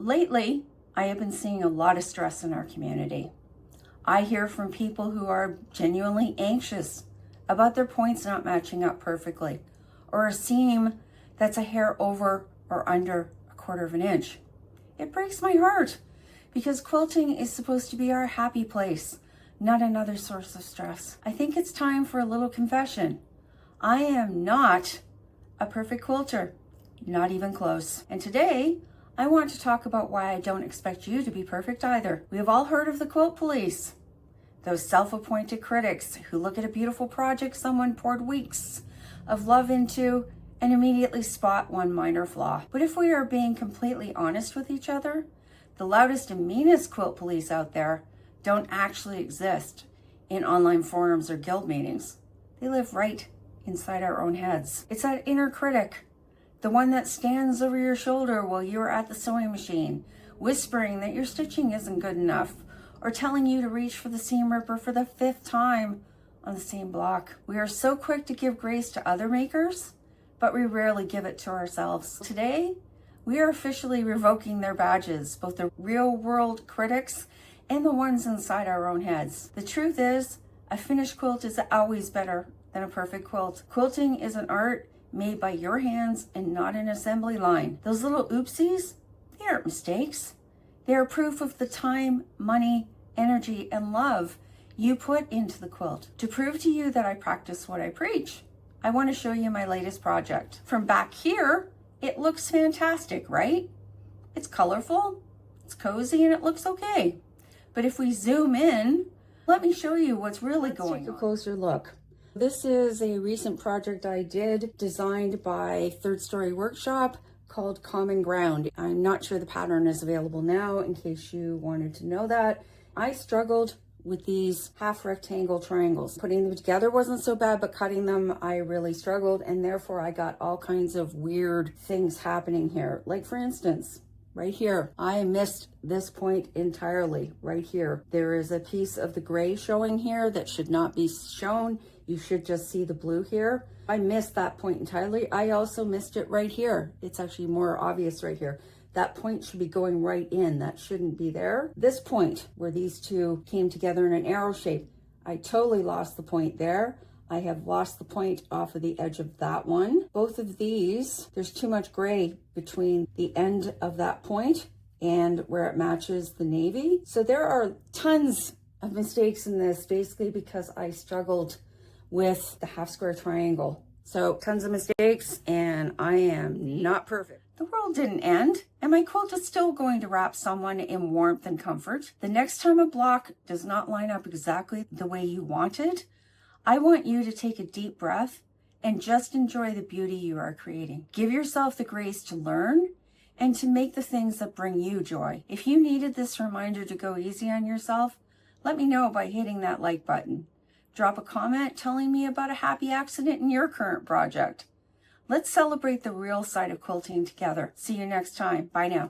Lately, I have been seeing a lot of stress in our community. I hear from people who are genuinely anxious about their points not matching up perfectly, or a seam that's a hair over or under a quarter of an inch. It breaks my heart because quilting is supposed to be our happy place, not another source of stress. I think it's time for a little confession. I am not a perfect quilter, not even close. And today, I want to talk about why I don't expect you to be perfect either. We have all heard of the quilt police, those self-appointed critics who look at a beautiful project someone poured weeks of love into and immediately spot one minor flaw. But if we are being completely honest with each other, the loudest and meanest quilt police out there don't actually exist in online forums or guild meetings. They live right inside our own heads. It's that inner critic, the one that stands over your shoulder while you are at the sewing machine, whispering that your stitching isn't good enough, or telling you to reach for the seam ripper for the 5th time on the same block. We are so quick to give grace to other makers, but we rarely give it to ourselves. Today, we are officially revoking their badges, both the real world critics and the ones inside our own heads. The truth is, a finished quilt is always better than a perfect quilt. Quilting is an art made by your hands and not an assembly line. Those little oopsies, they aren't mistakes. They are proof of the time, money, energy, and love you put into the quilt. To prove to you that I practice what I preach, I want to show you my latest project. From back here, it looks fantastic, right? It's colorful, it's cozy, and it looks okay. But if we zoom in, let me show you what's really going on. Let's take a closer look. This is a recent project I did, designed by Third Story Workshop, called Common Ground. I'm not sure the pattern is available now, in case you wanted to know that. I struggled with these half rectangle triangles. Putting them together wasn't so bad, but cutting them, I really struggled, and therefore I got all kinds of weird things happening here. Like, for instance, right here, I missed this point entirely. Right here, there is a piece of the gray showing here that should not be shown. You should just see the blue here. I missed that point entirely. I also missed it right here. It's actually more obvious right here. That point should be going right in. That shouldn't be there. This point where these two came together in an arrow shape, I totally lost the point there. I have lost the point off of the edge of that one. Both of these, there's too much gray between the end of that point and where it matches the navy. So there are tons of mistakes in this, basically because I struggled with the half square triangle. So tons of mistakes, and I am not perfect. The world didn't end, and my quilt is still going to wrap someone in warmth and comfort. The next time a block does not line up exactly the way you wanted, I want you to take a deep breath and just enjoy the beauty you are creating. Give yourself the grace to learn and to make the things that bring you joy. If you needed this reminder to go easy on yourself, let me know by hitting that like button. Drop a comment telling me about a happy accident in your current project. Let's celebrate the real side of quilting together. See you next time. Bye now.